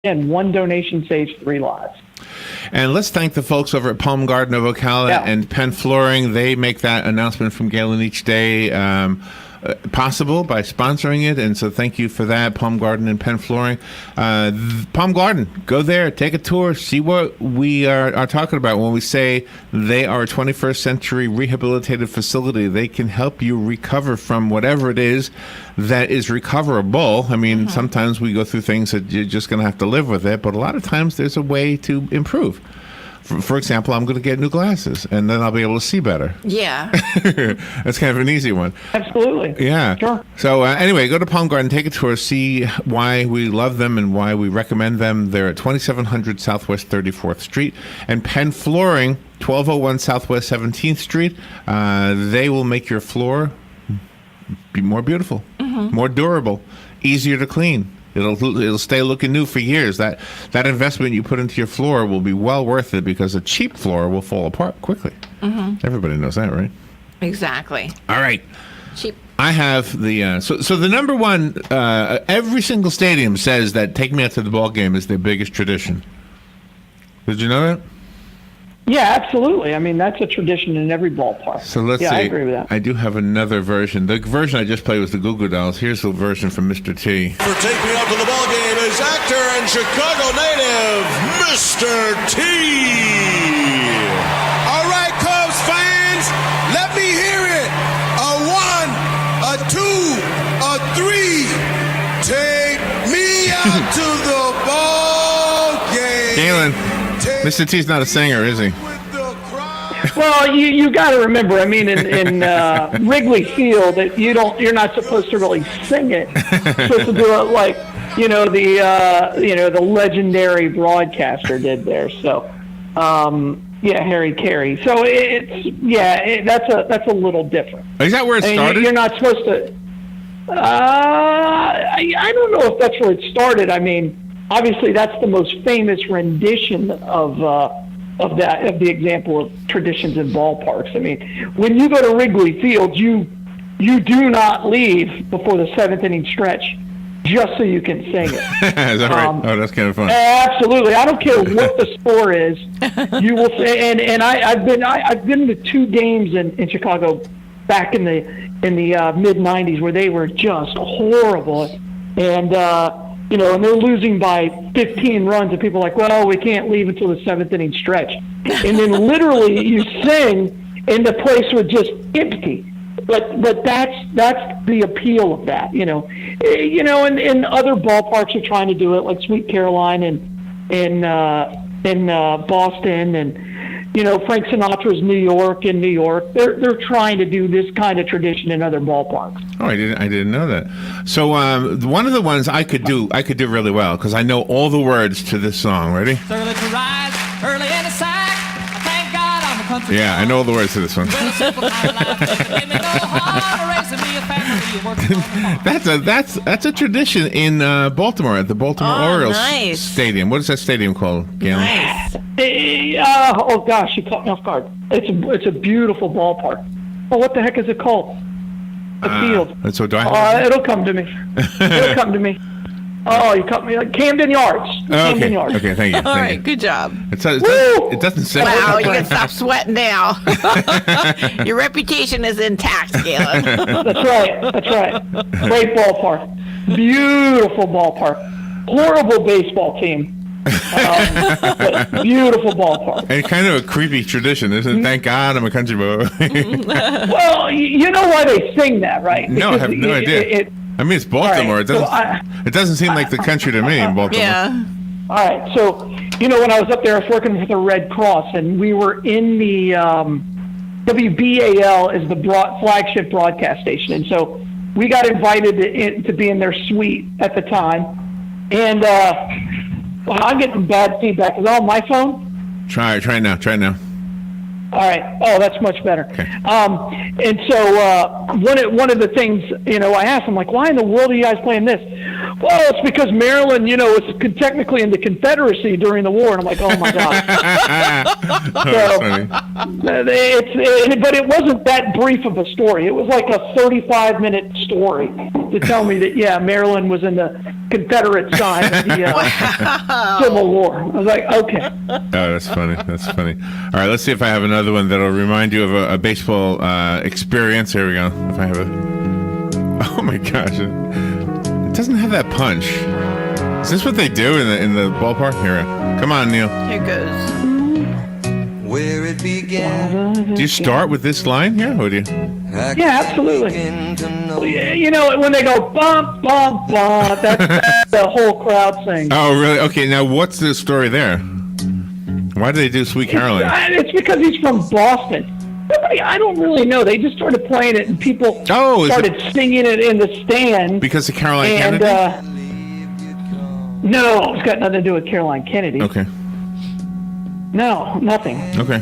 again, one donation saves 3 lives. And let's thank the folks over at Palm Garden of Ocala and Penn Flooring. They make that announcement from Galen each day possible by sponsoring it. And so thank you for that, Palm Garden and Penn Flooring. Palm Garden, go there, take a tour, see what we are talking about when we say they are a 21st century rehabilitative facility. They can help you recover from whatever it is that is recoverable. I mean, sometimes we go through things that you're just going to have to live with it, but a lot of times there's a way to improve. For example, I'm going to get new glasses, and then I'll be able to see better. Yeah. That's kind of an easy one. Absolutely. Yeah. Sure. So anyway, go to Palm Garden, take a tour, see why we love them and why we recommend them. They're at 2700 Southwest 34th Street. And Penn Flooring, 1201 Southwest 17th Street. They will make your floor be more beautiful, more durable, easier to clean. It'll stay looking new for years. That investment you put into your floor will be well worth it because a cheap floor will fall apart quickly. Everybody knows that, right? Exactly. All right. Cheap. I have the so the number one. Every single stadium says that "Take Me Out to the Ball Game" is their biggest tradition. Did you know that? Yeah, absolutely. I mean, that's a tradition in every ballpark. So let's see. I agree with that. I do have another version. The version I just played was the Goo Goo Dolls. Here's the version from Mr. T. For Take Me Out to the Ball Game is actor and Chicago native, Mr. T. All right, Cubs fans, let me hear it. A 1, a 2, a 3. Take me out to the ball game. Galen, Mr. T's not a singer, is he? Well, you got to remember. I mean, in Wrigley Field, that you're not supposed to really sing it. You're supposed to do it like the legendary broadcaster did there. So, Harry Carey. So that's a little different. Is that where it started? You're not supposed to. I don't know if that's where it started. I mean, obviously, that's the most famous rendition of the example of traditions in ballparks. I mean, when you go to Wrigley Field, you do not leave before the 7th inning stretch just so you can sing it. Is that right? Oh, that's kind of fun. Absolutely. I don't care what the score is. You will say, and I've been to 2 games in Chicago back in the mid '90s where they were just horrible, and and they're losing by 15 runs, and people are like, well, we can't leave until the 7th inning stretch. And then literally you sing, and the place was just empty. But that's the appeal of that, and other ballparks are trying to do it, like Sweet Caroline in Boston, and Frank Sinatra's New York. They're trying to do this kind of tradition in other ballparks. Oh, I didn't know that. So one of the ones I could do really well because I know all the words to this song. Ready? Early to rise, early in the sack. Thank God I'm a country. Yeah, I know all the words to this one. That's a tradition in Baltimore at the Baltimore Orioles Stadium. What is that stadium called, Galen? Nice. Oh gosh, you caught me off guard. It's a beautiful ballpark. Oh, what the heck is it called? The field. So do I? It'll come to me. It'll come to me. Oh, you caught me. Camden Yards. Camden Yards. Okay, thank you. All right, good job. It doesn't say. Wow, you can stop sweating now. Your reputation is intact, Galen. That's right. Great ballpark. Beautiful ballpark. Horrible baseball team. But beautiful ballpark. And kind of a creepy tradition, isn't it? Thank God I'm a country boy. Well, you know why they sing that, right? No, I have no idea. I mean, it's Baltimore. Right, it doesn't seem like the country to me in Baltimore. Yeah. All right. So, when I was up there, I was working with the Red Cross, and we were in the WBAL is the flagship broadcast station. And so we got invited to be in their suite at the time. And I'm getting bad feedback. Is it on my phone? Try now. All right. Oh, that's much better. Okay. And so one of the things, I asked them, like, why in the world are you guys playing this? Well, it's because Maryland, was technically in the Confederacy during the war, and I'm like, oh my God. But it wasn't that brief of a story. It was like a 35-minute story to tell me that, Maryland was in the Confederate side of the Civil War. I was like, okay. Oh, that's funny. That's funny. All right, let's see if I have another one that'll remind you of a baseball experience. Here we go. If I have a... Oh, my gosh. It doesn't have that punch. Is this what they do in the ballpark? Here, come on, Neil. Here goes. Where it began. Do you start with this line here, or do you? Yeah, absolutely. When they go bump, bump, bump, that's the whole crowd sings. Oh, really? Okay, now what's the story there? Why do they do Sweet Caroline? It's because he's from Boston. I don't really know. They just started playing it, and people started singing it in the stand. Because of Caroline Kennedy? No, it's got nothing to do with Caroline Kennedy. Okay. No, nothing. Okay.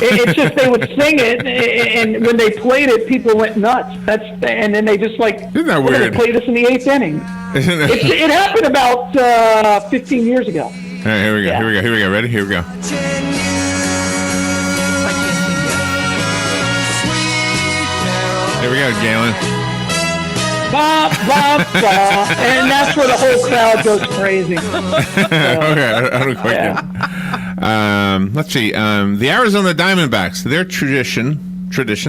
It's just they would sing it, and when they played it, people went nuts. And then they just Isn't that we're weird? going to play this in the 8th inning. It happened about 15 years ago. All right, here we go. Ready? Here we go. Here we go, Galen. Bop, bop, bop. And that's where the whole crowd goes crazy. Okay, I don't quite get it. Let's see. The Arizona Diamondbacks, their tradition,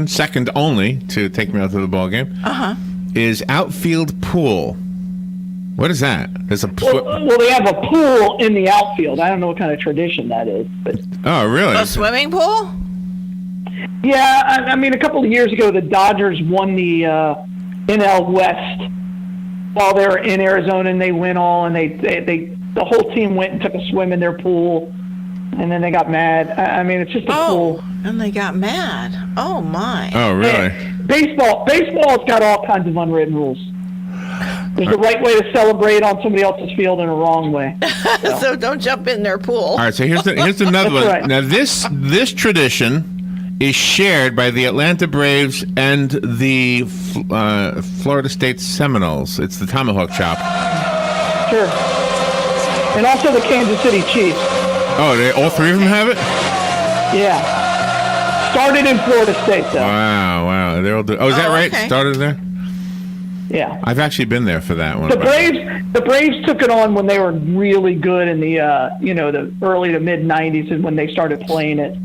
second only to take me out to the ball game, is outfield pool. What is that? There's a well, they have a pool in the outfield. I don't know what kind of tradition that is. But oh, really? A swimming pool? Yeah, I mean, a couple of years ago, the Dodgers won the NL West while they were in Arizona, and they went all, and the whole team went and took a swim in their pool, and then they got mad. I mean, it's just a pool. And they got mad. Oh my. Oh, really? Baseball's got all kinds of unwritten rules. There's a right way to celebrate on somebody else's field and a wrong way. So don't jump in their pool. All right, so here's another one. Right. Now this tradition is shared by the Atlanta Braves and the Florida State Seminoles. It's the tomahawk chop. Sure. And also the Kansas City Chiefs. Oh, all three of them have it? Yeah. Started in Florida State, though. Wow. They're all is that right? Okay. Started there? Yeah. I've actually been there for that one. The Braves took it on when they were really good in the the early to mid 90s, and when they started playing it.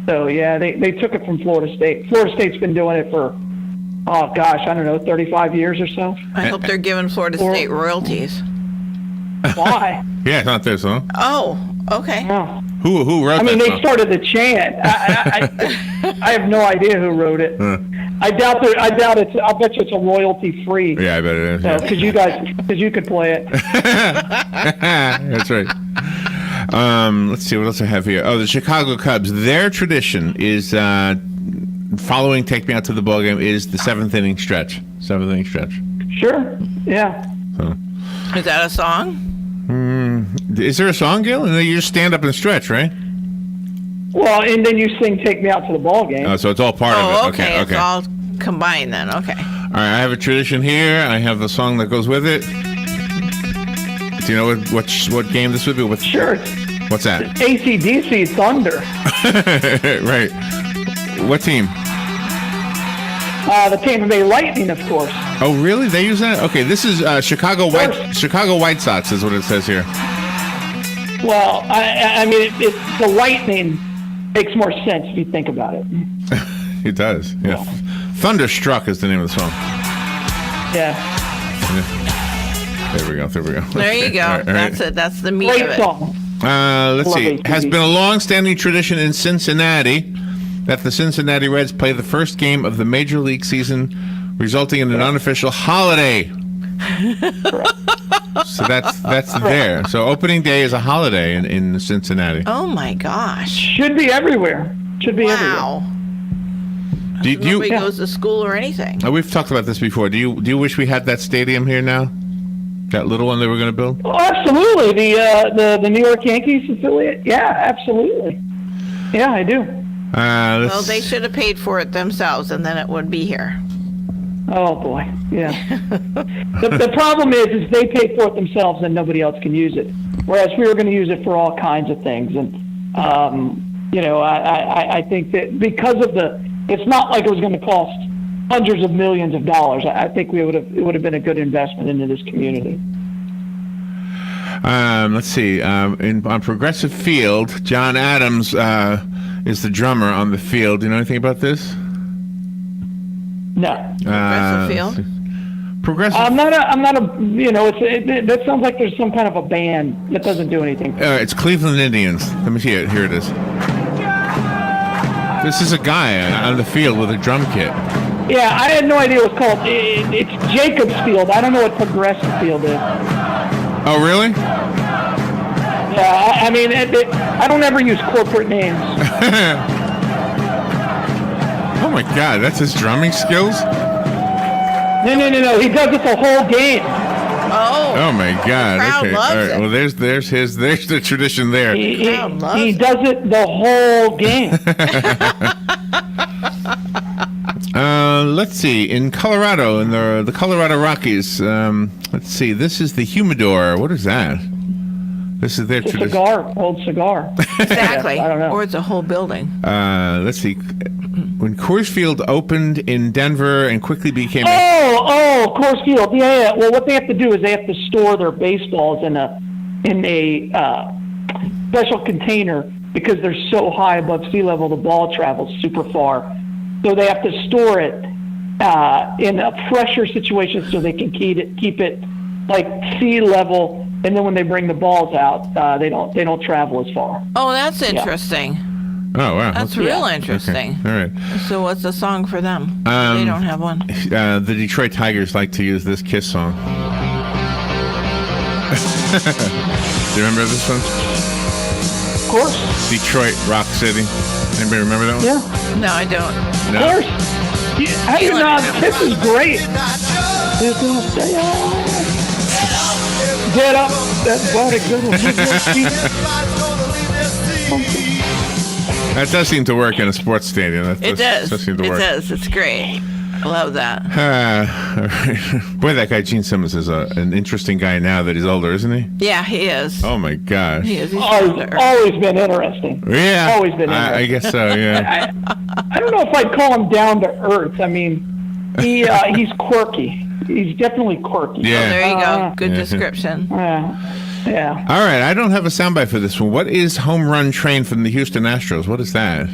So yeah, they took it from Florida State. Florida State's been doing it for 35 years or so. I hope they're giving Florida State royalties. Why? Yeah, it's not this, huh? Oh, okay. No. Who wrote that? I mean, they song? started the chant. I have no idea who wrote it. I doubt it. I'll bet you it's a royalty free. Yeah, I bet it is. Because you could play it. That's right. Let's see what else I have here. Oh, the Chicago Cubs. Their tradition is following "Take Me Out to the Ball Game" is the seventh inning stretch. Sure. Yeah. Is that a song? Is there a song, Gil? And then you just stand up and stretch, right? Well, and then you sing "Take Me Out to the Ball Game." Oh, so it's all part of it. Okay. It's all combined then. Okay. All right, I have a tradition here. I have the song that goes with it. Do you know what game this would be? Sure. What's that? AC/DC Thunder. Right. What team? The Tampa Bay Lightning, of course. Oh, really? They use that? Okay, this is Chicago White Sox is what it says here. Well, I mean, the Lightning makes more sense if you think about it. It does. Yeah. Thunderstruck is the name of the song. Yeah. There we go. There you go. All right. That's it. That's the meat of Great it. song. Let's see. Love Has been a long-standing tradition in Cincinnati that the Cincinnati Reds play the first game of the Major League season, resulting in an unofficial holiday. So that's there. So opening day is a holiday in Cincinnati. Oh my gosh. Should be everywhere. Wow. Do you Nobody goes to school or anything. We've talked about this before. Do you wish we had that stadium here now? That little one they were going to build? Oh, absolutely. The New York Yankees affiliate? Yeah, absolutely. Yeah, I do. Well, they should have paid for it themselves, and then it would be here. Oh boy, yeah. The problem is they pay for it themselves and nobody else can use it. Whereas we were going to use it for all kinds of things, and I think that because of it's not like it was going to cost hundreds of millions of dollars. I think it would have been a good investment into this community. Let's see. On Progressive Field, John Adams is the drummer on the field. Do you know anything about this? No. Progressive Field? Progressive. I'm not a. That sounds like there's some kind of a band that doesn't do anything. It's Cleveland Indians. Let me see it. Here it is. This is a guy on the field with a drum kit. Yeah, I had no idea what it's called. It's Jacobs Field. I don't know what Progressive Field is. Oh, really? Yeah, I mean, I don't ever use corporate names. Oh my God, that's his drumming skills? No. He does it the whole game. Oh my God. Crowd Okay. loves All right. it. Well, there's the tradition there. He loves does it the whole game. Let's see. In Colorado, in the Colorado Rockies, let's see. This is the Humidor. What is that? This is their It's a tradition. old cigar. Exactly. I don't know. Or it's a whole building. Let's see. When Coors Field opened in Denver and quickly became Coors Field. Yeah. Well, what they have to do is they have to store their baseballs in a special container because they're so high above sea level. The ball travels super far, so they have to store it in a pressure situation so they can keep it like sea level. And then when they bring the balls out, they don't travel as far. Oh, that's interesting. Oh, wow. That's real interesting. Okay. All right. So what's the song for them? They don't have one. The Detroit Tigers like to use this Kiss song. Do you remember this one? Of course. Detroit Rock City. Anybody remember that one? Yeah. No, I don't. Of course. How do you not? This is great. Get up. That's what a good one. That does seem to work in a sports stadium. It does. Seem to work. It does. It's great. I love that. All right. Boy, that guy Gene Simmons is an interesting guy now that he's older, isn't he? Yeah, he is. Oh my gosh. He is. He's Always been interesting. Yeah. Always been interesting. I guess so. Yeah. I don't know if I'd call him down to earth. I mean, he's quirky. He's definitely quirky. Yeah. Oh, there you go. Good description. Yeah. All right. I don't have a soundbite for this one. What is Home Run Train from the Houston Astros? What is that?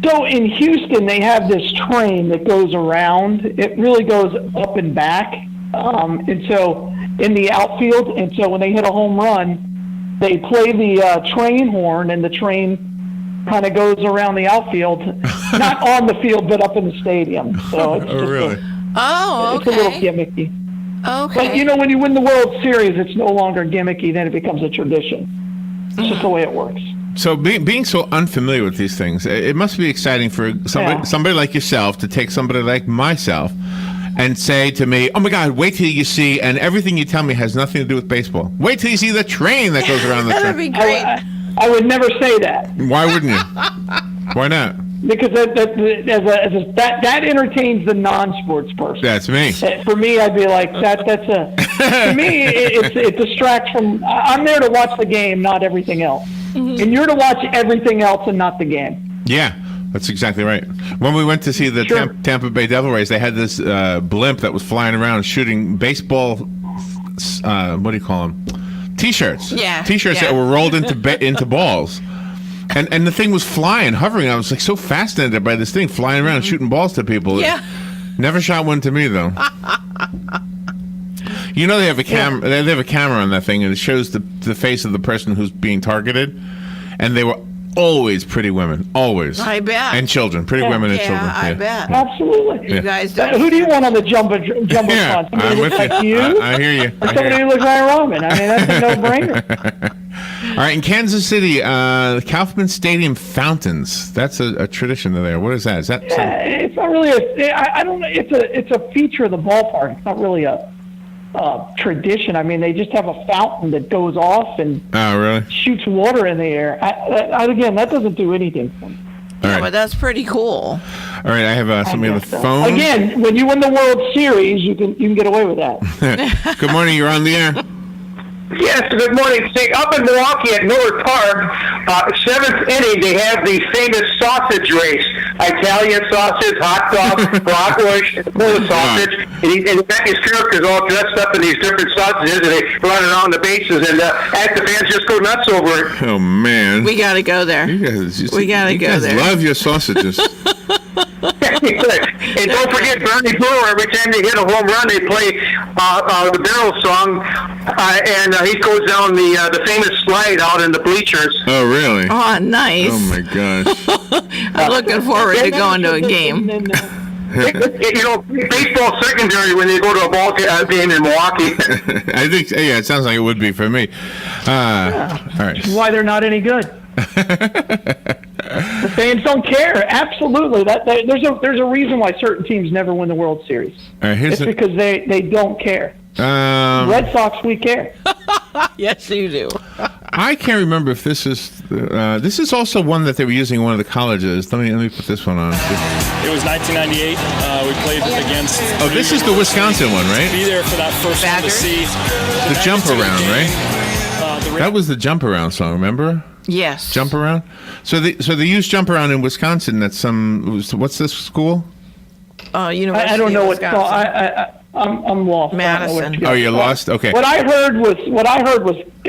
So in Houston, they have this train that goes around. It really goes up and back. And so in the outfield, and so when they hit a home run, they play the train horn, and the train kind of goes around the outfield, not on the field, but up in the stadium. So it's just really? It's a little gimmicky. Okay. But, when you win the World Series, it's no longer gimmicky. Then it becomes a tradition. It's just the way it works. So being so unfamiliar with these things, it must be exciting for somebody like yourself to take somebody like myself and say to me, oh my God, wait till you see, and everything you tell me has nothing to do with baseball. Wait till you see the train that goes around the That track. would be great. I would never say that. Why wouldn't you? Why not? Because that entertains the non-sports person. That's me. For me, I'd be like, to me, it distracts from, I'm there to watch the game, not everything else. Mm-hmm. And you're to watch everything else and not the game. Yeah, that's exactly right. When we went to see the Tampa Bay Devil Rays, they had this blimp that was flying around shooting baseball, what do you call them? T-shirts. Yeah. T-shirts that were rolled into balls. And the thing was flying, hovering. I was like so fascinated by this thing flying around and shooting balls to people. Yeah. Never shot one to me though. They have a camera. They have a camera on that thing, and it shows the face of the person who's being targeted. And they were always pretty women, always. I bet. And children, pretty women and children. I bet. Absolutely. You guys don't. Who do you want on the jumbo Yeah, front? Somebody I'm who looks with like you. you? I hear you. Or somebody who looks like Roman. I mean, that's a no-brainer. All right, in Kansas City, Kaufman Stadium fountains. That's a tradition there. What is that? Is that? It's not really I don't know. It's a feature of the ballpark. It's not really a tradition. I mean, they just have a fountain that goes off and Oh, really? shoots water in the air. Again, that doesn't do anything for me. All Yeah, right. but that's pretty cool. All right, I have somebody on the phone. Again, when you win the World Series, you can get away with that. Good morning, you're on the air. Yes, good morning. See, up in Milwaukee at Miller Park, seventh inning, they have the famous sausage race. Italian sausage, hot dog, bratwurst, Polish sausage. And he got these characters all dressed up in these different sausages, and they run around the bases, and the fans just go nuts over it. Oh, man. We got to go there. You guys, We gotta go there. love your sausages. And don't forget Bernie Brewer. Every time they hit a home run, they play the barrel song, and he goes down the famous slide out in the bleachers. Oh, really? Oh, nice. Oh, my gosh. I'm looking forward to going to a game. Baseball secondary when they go to a ball game in Milwaukee. I think, yeah, it sounds like it would be for me. All right. Why they're not any good. The fans don't care. Absolutely. There's a reason why certain teams never win the World Series. All right, It's because they don't care. Red Sox, we care. Yes, you do. I can't remember if this is also one that they were using in one of the colleges. Let me put this one on. It was 1998. We played against. Oh, this is the Wisconsin one, right? Be there for that first one to Badgers? see The jump around, right? right? That was the jump around song, remember? Yes. Jump around. So they use jump around in Wisconsin. That's what's this school? University I don't know of what Wisconsin. I'm lost. I don't know Madison. what- Oh, you're lost. Okay. What I heard was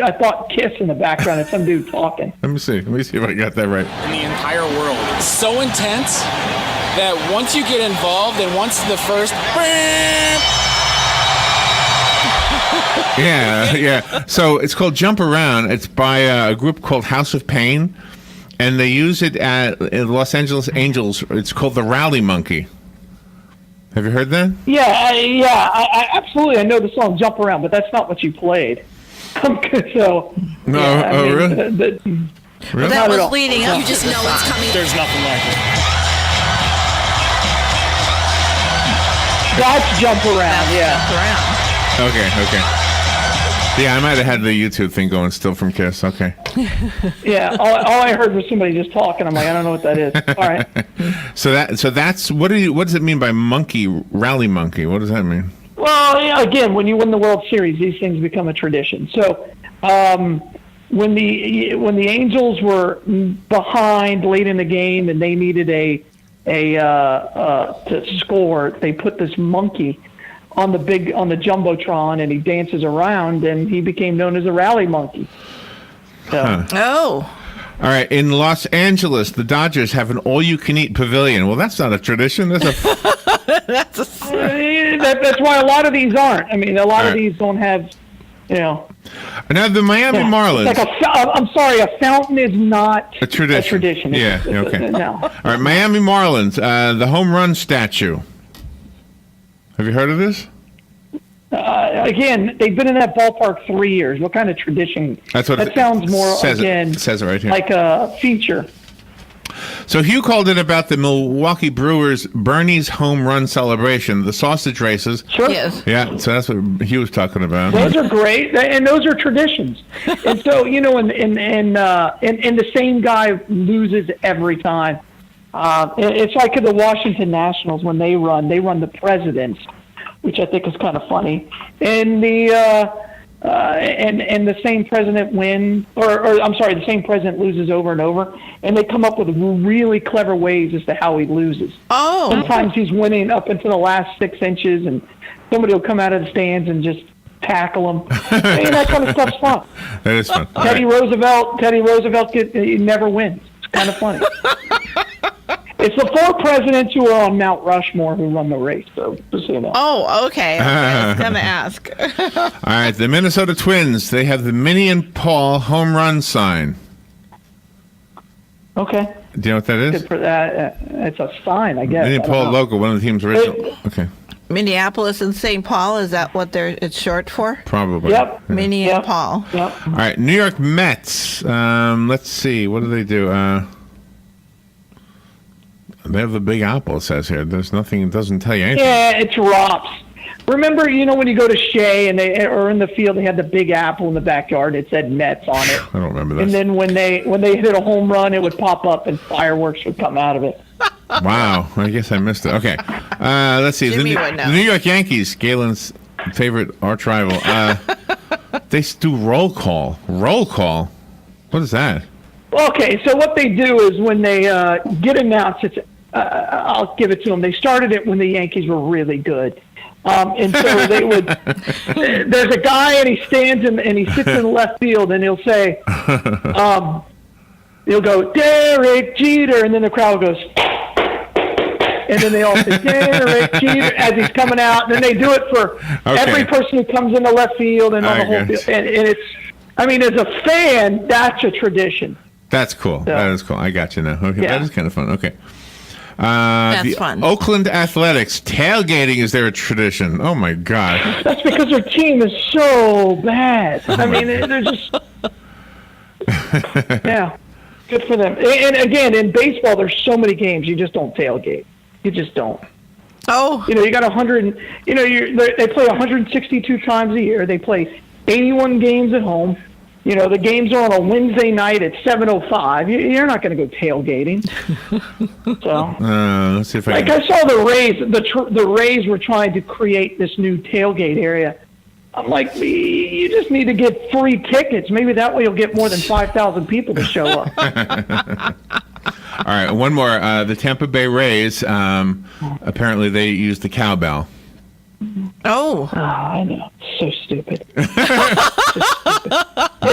I thought Kiss in the background and some dude talking. Let me see if I got that right. In the entire world. It's so intense that once you get involved and once the first Yeah. So it's called Jump Around. It's by a group called House of Pain, and they use it at Los Angeles Angels. It's called the Rally Monkey. Have you heard that? Yeah, I absolutely. I know the song "Jump Around," but that's not what you played. So No. yeah, I mean, really? Well, that Not at was all. leading up. You just to the know it's song. coming. There's nothing like it. That's "Jump Around." Yeah. Jump around. Okay. Yeah, I might have had the YouTube thing going still from Kiss. Okay. Yeah, all I heard was somebody just talking. I'm like, I don't know what that is. All right. So that's what does it mean by monkey, rally monkey? What does that mean? Well, yeah, again, when you win the World Series, these things become a tradition. So when the Angels were behind late in the game and they needed to score, they put this monkey on the jumbotron, and he dances around, and he became known as a rally monkey. So. Oh. All right, in Los Angeles, the Dodgers have an all-you-can-eat pavilion. Well, that's not a tradition. That's That's why a lot of these aren't. I mean, a lot of these don't have, Now, the Miami Marlins. I'm sorry, a fountain is not a tradition. Yeah, okay. No. All right, Miami Marlins, the home run statue. Have you heard of this? Again, they've been in that ballpark 3 years. What kind of tradition? That's what that sounds more, again, it says it right here. like a feature. So Hugh called it about the Milwaukee Brewers' Bernie's home run celebration, the sausage races. Sure. Yes. Yeah, so that's what Hugh was talking about. Those are great, and those are traditions. And so, and the same guy loses every time. It's like the Washington Nationals when they run the presidents, which I think is kind of funny. And the same president the same president loses over and over, and they come up with really clever ways as to how he loses. Oh. Sometimes he's winning up into the last 6 inches, and somebody will come out of the stands and just tackle him. And that kind of stuff's fun. That is fun. Teddy Roosevelt he never wins. It's kind of funny. It's the 4 presidents who are on Mount Rushmore who run the race, so just so you know. Oh, okay. I was going to ask. All right, the Minnesota Twins, they have the Minnie and Paul home run sign. Okay. Do you know what that is? Good for that. It's a sign, I guess. Minnie and I don't Paul know. logo, one of the team's original. Okay, Minneapolis and St. Paul, is that what it's short for? probably. Yep. Yeah. Minnie Yep. and Paul. Yep. All right, New York Mets. Let's see, what do they do? They have the Big Apple, it says here. There's nothing, it doesn't tell you anything. Yeah, it's ROPS. remember, when you go to Shea and they or in the field, they had the big apple in the backyard. It said Mets on it. I don't remember that. And then when they hit a home run, it would pop up and fireworks would come out of it. Wow, I guess I missed it. Okay, let's see. Jimmy The would know. New York Yankees, Galen's favorite arch rival. They do roll call. Roll call. What is that? Okay, so what they do is when they get announced, I'll give it to them. They started it when the Yankees were really good. And so they would, there's a guy and he stands and he sits in the left field and he'll say, he'll go, Derek Jeter, and then the crowd goes, and then they all say, Derek Jeter, as he's coming out. And then they do it for every person who comes in the left field and on the whole field. And it's, I mean, as a fan, that's a tradition. That's cool. So, that is cool. I got you now. Okay, yeah. that is kind of fun. Okay. That's the fun. Oakland Athletics, tailgating is their tradition. Oh, my God. That's because their team is so bad. I mean, they're just, yeah, good for them. And again, in baseball, there's so many games, you just don't tailgate. You just don't. Oh. You got 100, they play 162 times a year. They play 81 games at home. The games are on a Wednesday night at 7:05. You're not going to go tailgating. So, let's see if I saw the Rays. The Rays were trying to create this new tailgate area. I'm like, you just need to get free tickets. Maybe that way you'll get more than 5,000 people to show up. All right, one more. The Tampa Bay Rays, apparently they use the cowbell. Oh. I know. So stupid. It's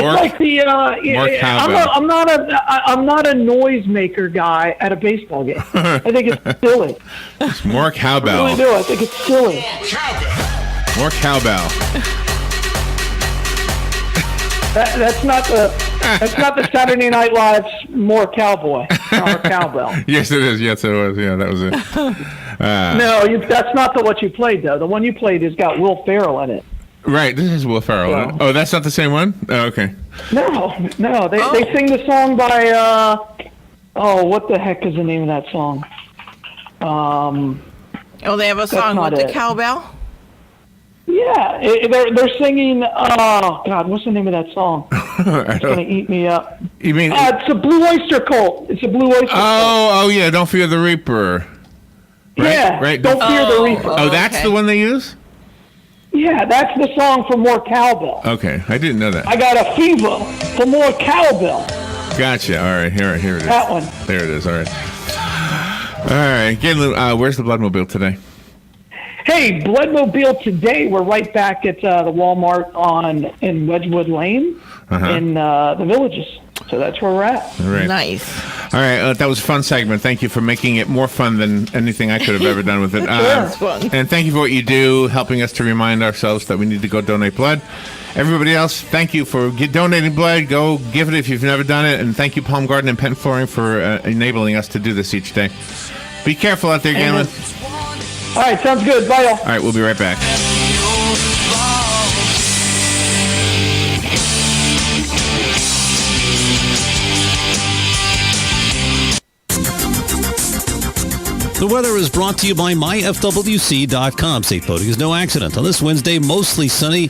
like the I'm not a noisemaker guy at a baseball game. I think it's silly. It's more cowbell. I really do. I think it's silly. More cowbell. That's not the Saturday Night Live's more cowboy or cowbell. Yes, it is. Yes, it was. Yeah, that was it. No, that's not what you played though. The one you played has got Will Ferrell in it. Right, this is Will Ferrell. Well, oh, that's not the same one? Oh, okay. No. They sing the song by what the heck is the name of that song? They have a song with the cowbell? Yeah, they're singing. Oh God, what's the name of that song? It's gonna eat me up. You mean it's a Blue Oyster Cult? It's a Blue Oyster Cult. Oh yeah, Don't Fear the Reaper. Right? Yeah, right. Don't Fear the Reaper. Oh, that's the one they use? Yeah, that's the song for more cowbell. Okay, I didn't know that. I got a fever for more cowbell. Gotcha. All right, here it is. That one. There it is. All right. All right, Galen, where's the Bloodmobile today? Hey, Bloodmobile today. We're right back at the Walmart in Wedgwood Lane in the Villages. So that's where we're at. All right. Nice. All right, that was a fun segment. Thank you for making it more fun than anything I could have ever done with it. Fun. And thank you for what you do, helping us to remind ourselves that we need to go donate blood. Everybody else, thank you for donating blood. Go give it if you've never done it. And thank you, Palm Garden and Pen Flooring, for enabling us to do this each day. Be careful out there, Galen. All right, sounds good. Bye, all. All right, we'll be right back. The weather is brought to you by myfwc.com. Safe boating is no accident. On this Wednesday, mostly sunny.